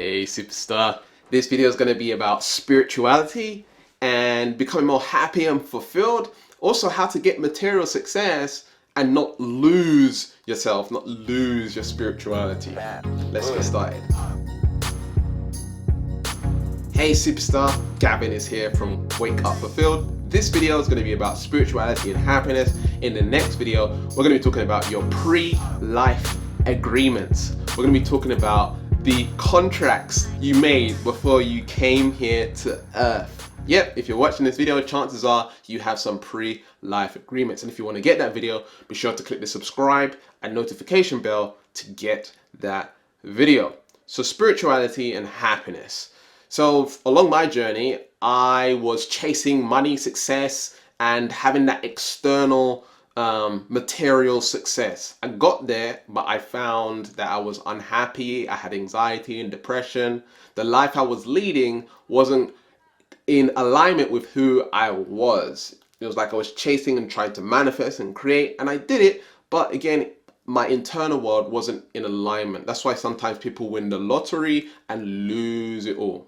Hey superstar, this video is going to be about spirituality and becoming more happy and fulfilled. Also how to get material success and not lose yourself, not lose your spirituality. Let's get started. Hey superstar, Gavin is here from Wake Up Fulfilled. This video is going to be about spirituality and happiness. In the next video, we're going to be talking about your pre-life agreements. We're going to be talking about the contracts you made before you came here to Earth. Yep, if you're watching this video, chances are you have some pre-life agreements. And if you want to get that video, be sure to click the subscribe and notification bell to get that video. So spirituality and happiness. So along my journey, I was chasing money, success, and having that external material success. I got there, but I found that I was unhappy. I had anxiety and depression. The life I was leading wasn't in alignment with who I was. It was like I was chasing and trying to manifest and create, and I did it, but again, my internal world wasn't in alignment. That's why sometimes people win the lottery and lose it all.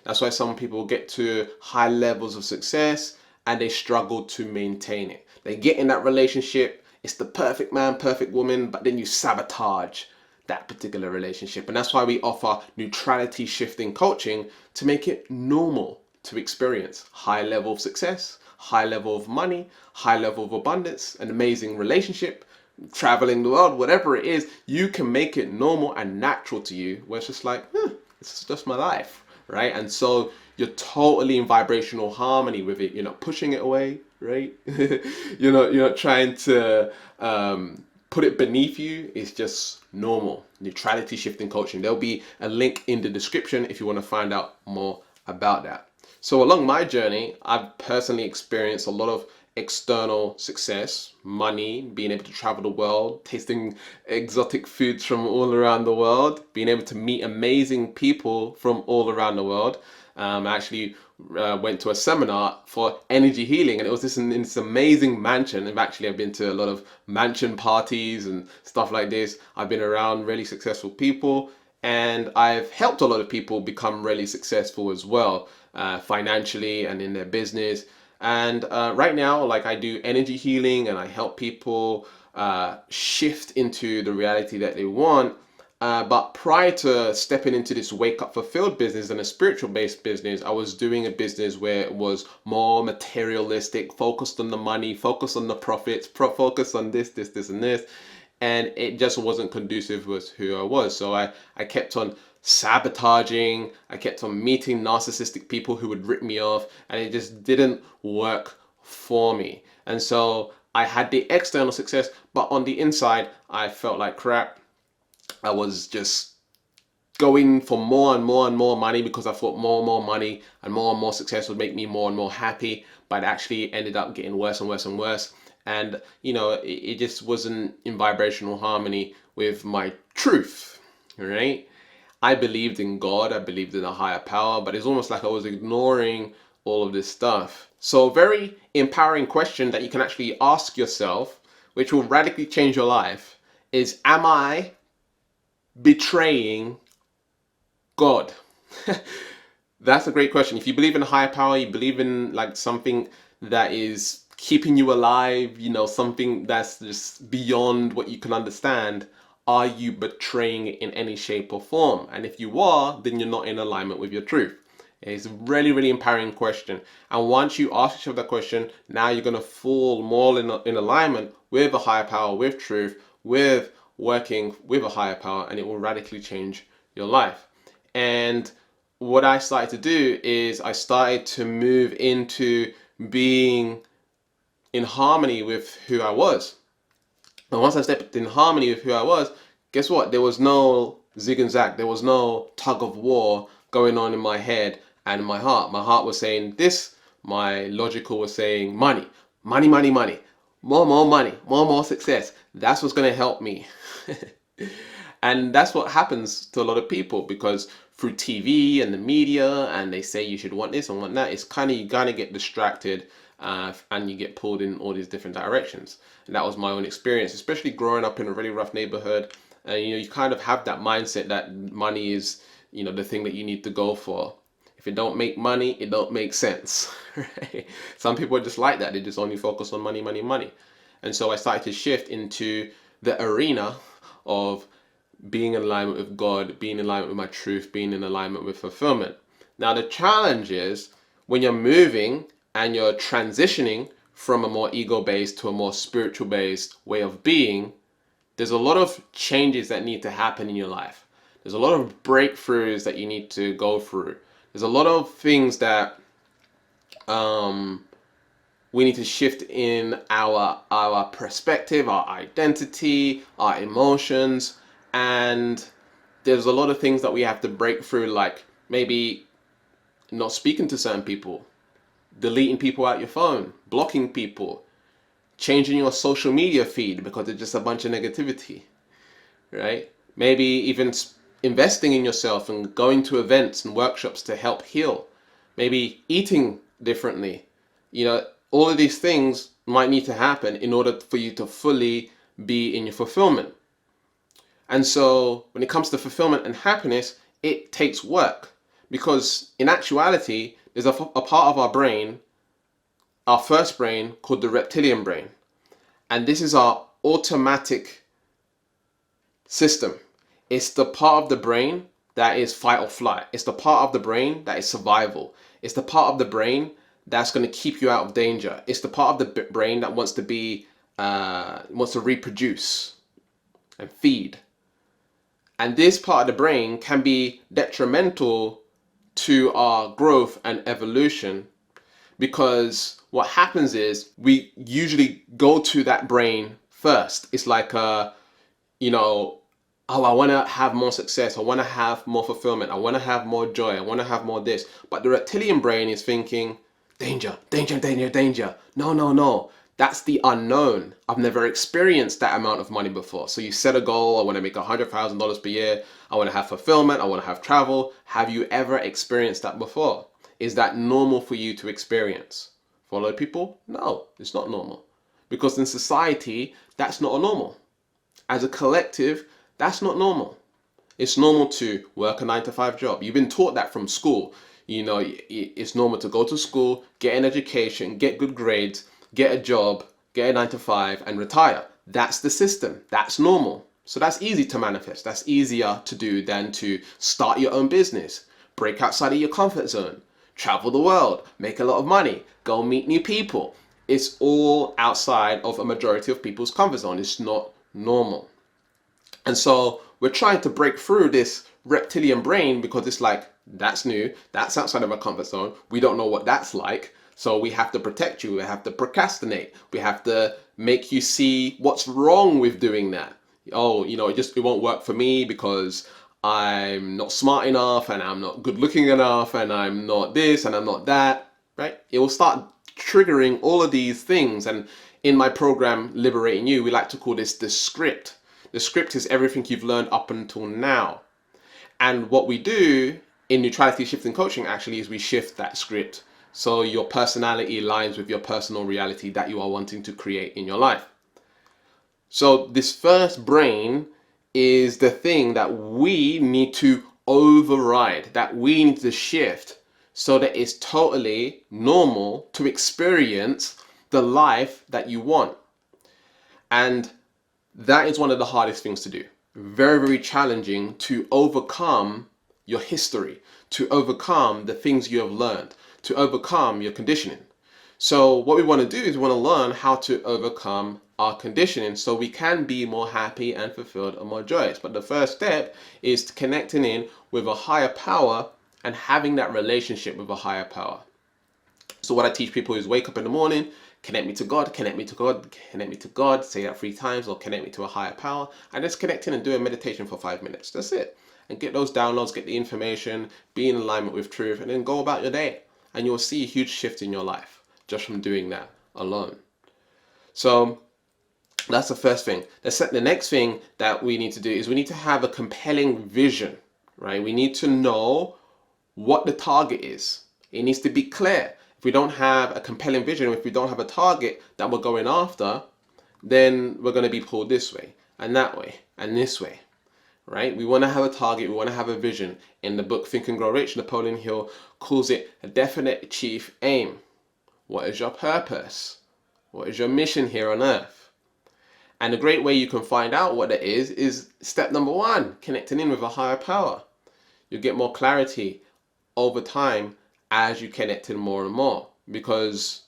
That's why some people get to high levels of success and they struggle to maintain it. They get in that relationship, it's the perfect man, perfect woman, but then you sabotage that particular relationship. And that's why we offer neutrality shifting coaching to make it normal to experience high level of success, high level of money, high level of abundance, an amazing relationship, traveling the world, whatever it is. You can make it normal and natural to you, where it's just like, it's just my life, right? And so you're totally in vibrational harmony with it. You're not pushing it away, right? you're not trying to put it beneath you. It's just normal. Neutrality shifting coaching. There'll be a link in the description if you want to find out more about that. So along my journey, I've personally experienced a lot of external success, money, being able to travel the world, tasting exotic foods from all around the world, being able to meet amazing people from all around the world. I actually went to a seminar for energy healing, and it was in this amazing mansion. I've been to a lot of mansion parties and stuff like this. I've been around really successful people, and I've helped a lot of people become really successful as well, financially and in their business. And right now, like, I do energy healing and I help people shift into the reality that they want. But prior to stepping into this Wake Up Fulfilled business and a spiritual based business, I was doing a business where it was more materialistic, focused on the money, focused on the profits, focused on this, and this. And it just wasn't conducive with who I was. So I kept on sabotaging, I kept on meeting narcissistic people who would rip me off, and it just didn't work for me. And so I had the external success, but on the inside, I felt like crap. I was just going for more and more and more money because I thought more and more money and more success would make me more and more happy, but it actually ended up getting worse and worse and worse. And it just wasn't in vibrational harmony with my truth, right? I believed in God, I believed in a higher power, but it's almost like I was ignoring all of this stuff. So a very empowering question that you can actually ask yourself, which will radically change your life, is, am I betraying God? That's a great question. If you believe in a higher power, you believe in like something that is keeping you alive, something that's just beyond what you can understand, are you betraying it in any shape or form? And if you are, then you're not in alignment with your truth. It's a really, really empowering question. And once you ask yourself that question, now you're going to fall more in alignment with a higher power, with truth, with working with a higher power, and it will radically change your life. And what I started to do is I started to move into being in harmony with who I was. And once I stepped in harmony with who I was, guess what? There was no zig and zag. There was no tug of war going on in my head and in my heart. My heart was saying this. My logical was saying money, money, money, money, more money, more success. That's what's going to help me. And that's what happens to a lot of people, because through TV and the media, and they say you should want this and want that, it's kind of, you kind of get distracted and you get pulled in all these different directions. And that was my own experience, especially growing up in a really rough neighborhood. You kind of have that mindset that money is the thing that you need to go for. If it don't make money, it don't make sense. Right? Some people are just like that. They just only focus on money, money, money. And so I started to shift into the arena of being in alignment with God, being in alignment with my truth, being in alignment with fulfillment. Now the challenge is when you're moving and you're transitioning from a more ego-based to a more spiritual-based way of being, there's a lot of changes that need to happen in your life. There's a lot of breakthroughs that you need to go through. There's a lot of things that we need to shift in our perspective, our identity, our emotions, and there's a lot of things that we have to break through, like maybe not speaking to certain people, deleting people out your phone, blocking people, changing your social media feed because it's just a bunch of negativity, right? Maybe even investing in yourself and going to events and workshops to help heal. Maybe eating differently. All of these things might need to happen in order for you to fully be in your fulfillment. And so when it comes to fulfillment and happiness, it takes work, because in actuality, there's a part of our brain, our first brain, called the reptilian brain. And this is our automatic system. It's the part of the brain that is fight or flight. It's the part of the brain that is survival. It's the part of the brain that's going to keep you out of danger. It's the part of the brain that wants to reproduce and feed. And this part of the brain can be detrimental to our growth and evolution, because what happens is we usually go to that brain first. It's like, oh, I want to have more success. I want to have more fulfillment. I want to have more joy. I want to have more this. But the reptilian brain is thinking, danger, danger, danger, danger. No, no, no. That's the unknown. I've never experienced that amount of money before. So you set a goal. I want to make $100,000 per year. I want to have fulfillment. I want to have travel. Have you ever experienced that before? Is that normal for you to experience? For a lot of people, no, it's not normal. Because in society, that's not a normal. As a collective, that's not normal. It's normal to work a 9-to-5 job. You've been taught that from school. It's normal to go to school, get an education, get good grades, get a job, get a 9-to-5, and retire. That's the system. That's normal. So that's easy to manifest. That's easier to do than to start your own business, break outside of your comfort zone, travel the world, make a lot of money, go meet new people. It's all outside of a majority of people's comfort zone. It's not normal. And so we're trying to break through this reptilian brain because it's like, that's new, that's outside of our comfort zone, we don't know what that's like, so we have to protect you, we have to procrastinate, we have to make you see what's wrong with doing that. Oh, it won't work for me because I'm not smart enough, and I'm not good looking enough, and I'm not this, and I'm not that, right? It will start triggering all of these things. And in my program, Liberating-U, we like to call this the script. The script is everything you've learned up until now. And what we do in neutrality shifting coaching actually is we shift that script so your personality aligns with your personal reality that you are wanting to create in your life. So this first brain is the thing that we need to override, that we need to shift so that it's totally normal to experience the life that you want. And that is one of the hardest things to do. Very, very challenging to overcome your history, to overcome the things you have learned, to overcome your conditioning. So what we want to do is we want to learn how to overcome our conditioning so we can be more happy and fulfilled and more joyous. But the first step is connecting in with a higher power and having that relationship with a higher power. So what I teach people is wake up in the morning, connect me to God, connect me to God, connect me to God, say that 3 times, or connect me to a higher power, and just connect in and do a meditation for 5 minutes. That's it. And get those downloads, get the information, be in alignment with truth, and then go about your day. And you'll see a huge shift in your life just from doing that alone. So that's the first thing. The next thing that we need to do is we need to have a compelling vision, right? We need to know what the target is. It needs to be clear. If we don't have a compelling vision, if we don't have a target that we're going after, then we're going to be pulled this way and that way and this way, right? We want to have a target, we want to have a vision. In the book Think and Grow Rich, Napoleon Hill calls it a definite chief aim. What is your purpose? What is your mission here on earth? And a great way you can find out what it is step number one, connecting in with a higher power. You'll get more clarity over time as you connect in more and more, because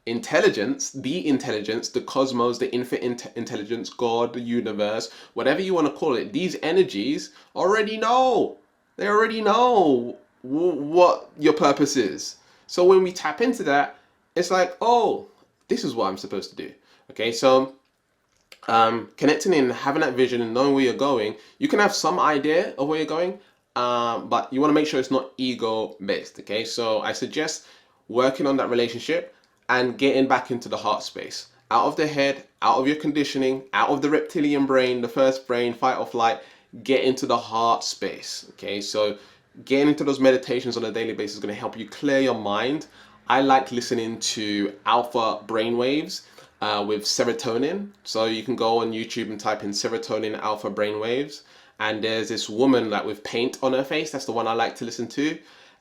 intelligence, the cosmos, the infinite intelligence, God, the universe, whatever you want to call it, these energies already know. They already know what your purpose is. So when we tap into that, it's like, oh, this is what I'm supposed to do. Okay, so connecting in, having that vision and knowing where you're going, you can have some idea of where you're going, but you want to make sure it's not ego based. Okay, so I suggest working on that relationship and getting back into the heart space, out of the head, out of your conditioning, out of the reptilian brain, the first brain, fight or flight. Get into the heart space. Okay, so getting into those meditations on a daily basis is going to help you clear your mind. I like listening to alpha brainwaves with serotonin. So you can go on YouTube and type in serotonin alpha brainwaves. And there's this woman like with paint on her face. That's the one I like to listen to.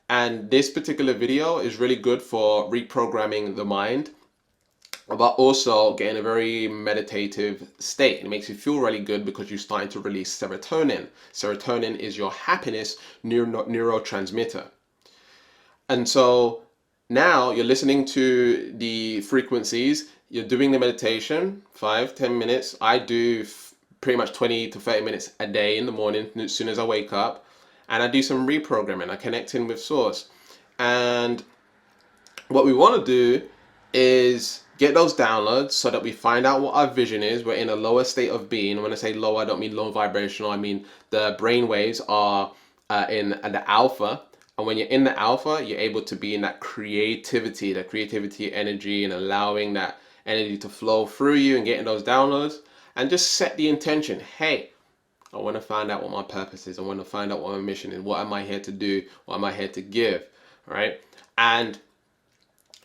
And this particular video is really good for reprogramming the mind, but also getting a very meditative state. It makes you feel really good because you're starting to release serotonin. Serotonin is your happiness neurotransmitter. And so now you're listening to the frequencies, you're doing the meditation, 5-10 minutes. I do pretty much 20 to 30 minutes a day in the morning as soon as I wake up. And I do some reprogramming. I connect in with source. And what we want to do is get those downloads so that we find out what our vision is. We're in a lower state of being. When I say low, I don't mean low vibrational. I mean the brain waves are in the alpha. And when you're in the alpha, you're able to be in that creativity energy, and allowing that energy to flow through you and getting those downloads. And just set the intention. Hey, I want to find out what my purpose is. I want to find out what my mission is. What am I here to do? What am I here to give? Right? And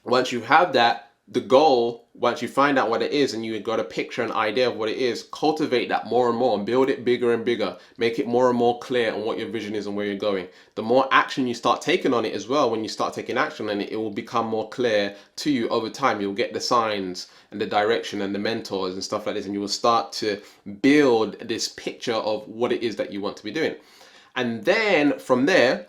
once you have that, the goal, once you find out what it is and you got a picture, an idea of what it is, cultivate that more and more and build it bigger and bigger. Make it more and more clear on what your vision is and where you're going. The more action you start taking on it as well, when you start taking action on it, it will become more clear to you over time. You'll get the signs and the direction and the mentors and stuff like this, and you will start to build this picture of what it is that you want to be doing. And then from there,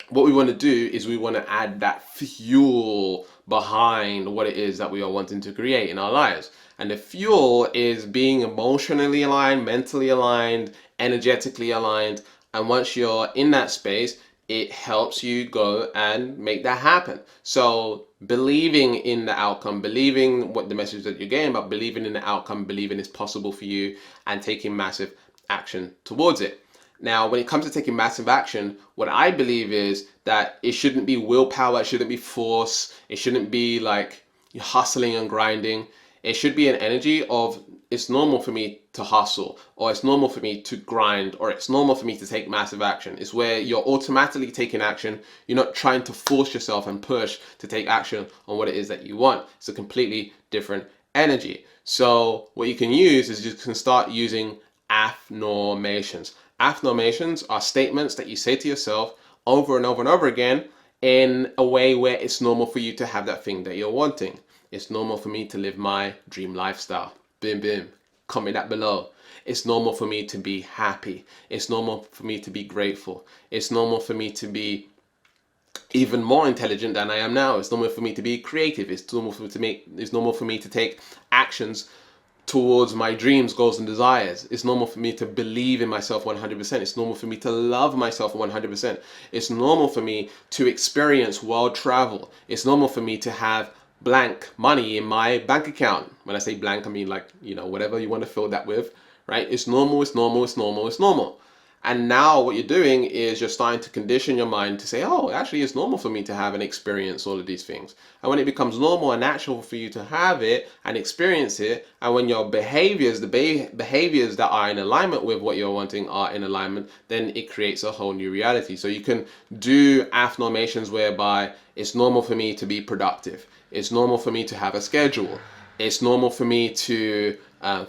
what we want to do is we want to add that fuel behind what it is that we are wanting to create in our lives. And the fuel is being emotionally aligned, mentally aligned, energetically aligned. And once you're in that space, it helps you go and make that happen. So believing in the outcome, believing what the message that you're getting, but believing in the outcome, believing it's possible for you, and taking massive action towards it. Now, when it comes to taking massive action, what I believe is that it shouldn't be willpower, it shouldn't be force, it shouldn't be like you're hustling and grinding. It should be an energy of, it's normal for me to hustle, or it's normal for me to grind, or it's normal for me to take massive action. It's where you're automatically taking action. You're not trying to force yourself and push to take action on what it is that you want. It's a completely different energy. So what you can use is you can start using affirmations. Affirmations are statements that you say to yourself over and over and over again in a way where it's normal for you to have that thing that you're wanting. It's normal for me to live my dream lifestyle. Boom, boom. Comment that below. It's normal for me to be happy. It's normal for me to be grateful. It's normal for me to be even more intelligent than I am now. It's normal for me to be creative. It's normal for me to take actions towards my dreams, goals, and desires. It's normal for me to believe in myself 100%. It's normal for me to love myself 100%. It's normal for me to experience world travel. It's normal for me to have blank money in my bank account. When I say blank, I mean like, whatever you want to fill that with, right? It's normal, it's normal, it's normal, it's normal. And now what you're doing is you're starting to condition your mind to say, oh, actually it's normal for me to have and experience all of these things. And when it becomes normal and natural for you to have it and experience it, and when your behaviors, the behaviors that are in alignment with what you're wanting are in alignment, then it creates a whole new reality. So you can do affirmations whereby it's normal for me to be productive. It's normal for me to have a schedule. It's normal for me to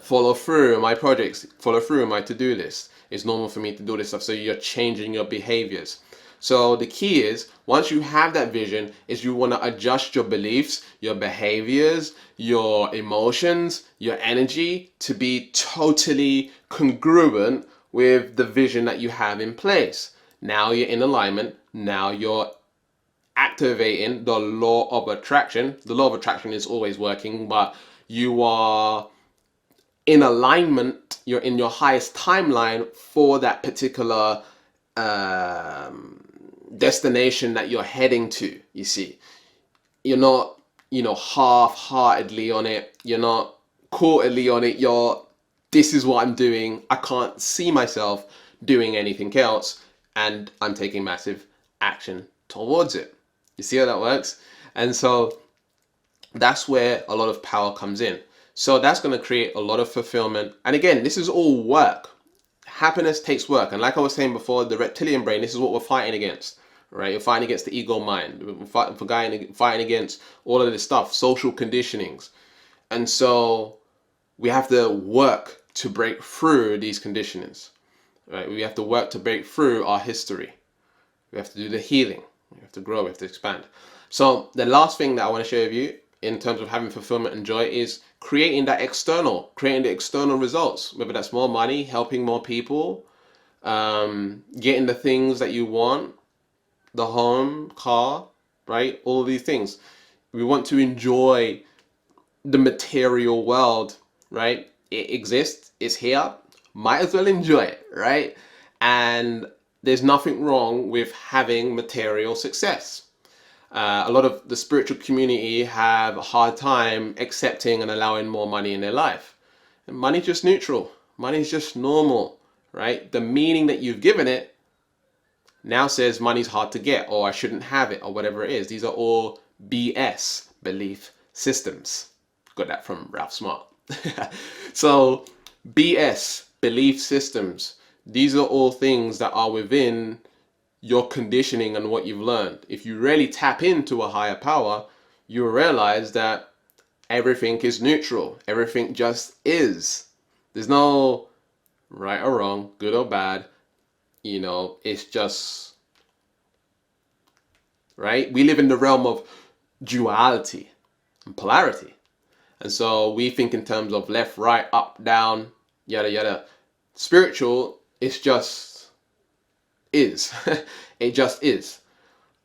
follow through on my projects, follow through on my to-do list. It's normal for me to do this stuff. So you're changing your behaviors. So the key is, once you have that vision, is you want to adjust your beliefs, your behaviors, your emotions, your energy to be totally congruent with the vision that you have in place. Now you're in alignment. Now you're activating the law of attraction. The law of attraction is always working, but you are in alignment. You're in your highest timeline for that particular destination that you're heading to. You see, you're not, half-heartedly on it. You're not quarterly on it. This is what I'm doing. I can't see myself doing anything else, and I'm taking massive action towards it. You see how that works? And so that's where a lot of power comes in. So that's going to create a lot of fulfillment. And again, this is all work. Happiness takes work. And like I was saying before, the reptilian brain, this is what we're fighting against, right? You're fighting against the ego mind. We're fighting against all of this stuff, social conditionings. And so we have to work to break through these conditionings, right? We have to work to break through our history. We have to do the healing. We have to grow. We have to expand. So the last thing that I want to share with you in terms of having fulfillment and joy is creating the external results, whether that's more money, helping more people, getting the things that you want, the home, car, right? All of these things. We want to enjoy the material world, right? It exists, it's here, might as well enjoy it, right? And there's nothing wrong with having material success. A lot of the spiritual community have a hard time accepting and allowing more money in their life. And money's just neutral. Money's just normal, right? The meaning that you've given it now says money's hard to get, or I shouldn't have it, or whatever it is. These are all BS, belief systems. Got that from Ralph Smart. So BS, belief systems. These are all things that are within your conditioning and what you've learned. If you really tap into a higher power, you realize that everything is neutral. Everything just is. There's no right or wrong, good or bad. It's just, right? We live in the realm of duality and polarity. And so we think in terms of left, right, up, down, yada, yada. Spiritual is just is. It just is.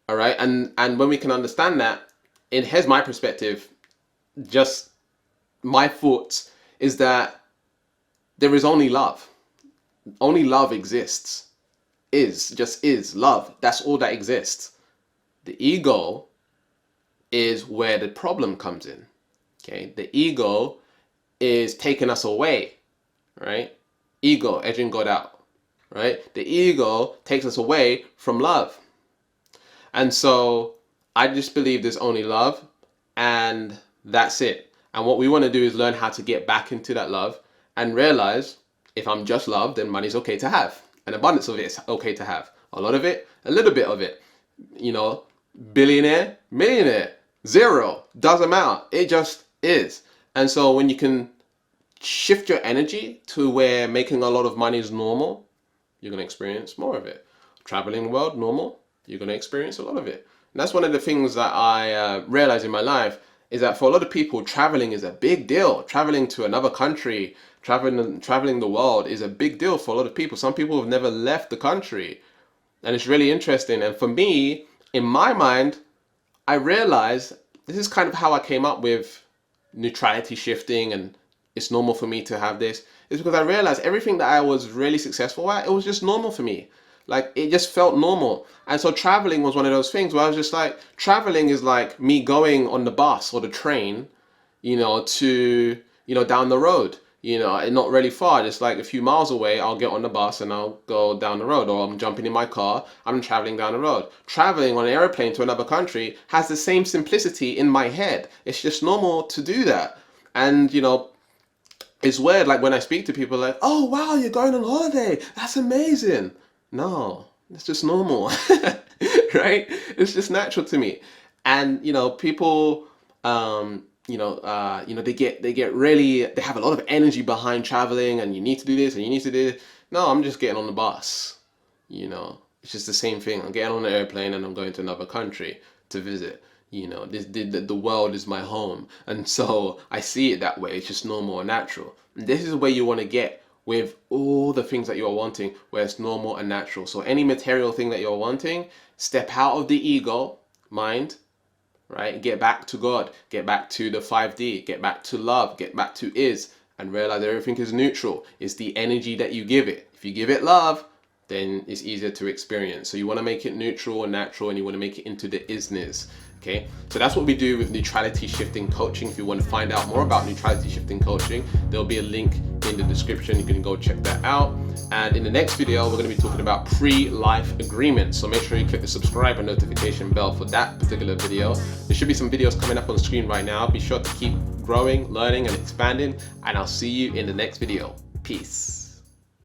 All right. And when we can understand that, here's my perspective, just my thoughts, is that there is only love. Only love exists. Just is love. That's all that exists. The ego is where the problem comes in. Okay. The ego is taking us away, right? Ego, edging God out. Right? The ego takes us away from love. And so I just believe there's only love, and that's it. And what we want to do is learn how to get back into that love and realize, if I'm just love, then money's okay to have. An abundance of it is okay to have. A lot of it, a little bit of it. Billionaire, millionaire, zero, doesn't matter. It just is. And so when you can shift your energy to where making a lot of money is normal, you're going to experience more of it. Traveling the world, normal, you're going to experience a lot of it. And that's one of the things that I realized in my life, is that for a lot of people, traveling is a big deal. Traveling to another country, traveling the world is a big deal for a lot of people. Some people have never left the country. And it's really interesting. And for me, in my mind, I realized this is kind of how I came up with neutrality shifting, and it's normal for me to have this. It's because I realized everything that I was really successful at, it was just normal for me. Like, it just felt normal. And so traveling was one of those things where I was just like, traveling is like me going on the bus or the train, to, down the road, and not really far. Just like a few miles away, I'll get on the bus and I'll go down the road, or I'm jumping in my car, I'm traveling down the road. Traveling on an airplane to another country has the same simplicity in my head. It's just normal to do that. And, it's weird, like when I speak to people, like, oh wow, you're going on holiday, that's amazing. No, it's just normal. Right? It's just natural to me. And people they get really, they have a lot of energy behind traveling, and you need to do this and you need to do this. No, I'm just getting on the bus. It's just the same thing. I'm getting on an airplane and I'm going to another country to visit. The world is my home. And so I see it that way. It's just normal and natural. And this is where you want to get with all the things that you're wanting, where it's normal and natural. So any material thing that you're wanting, step out of the ego mind, right? Get back to God, get back to the 5D, get back to love, get back to is, and realize everything is neutral. It's the energy that you give it. If you give it love, then it's easier to experience. So you want to make it neutral and natural, and you want to make it into the isness. Okay, so that's what we do with neutrality shifting coaching. If you want to find out more about neutrality shifting coaching, there'll be a link in the description. You can go check that out. And in the next video, we're going to be talking about pre-life agreements. So make sure you click the subscribe and notification bell for that particular video. There should be some videos coming up on screen right now. Be sure to keep growing, learning, and expanding. And I'll see you in the next video. Peace.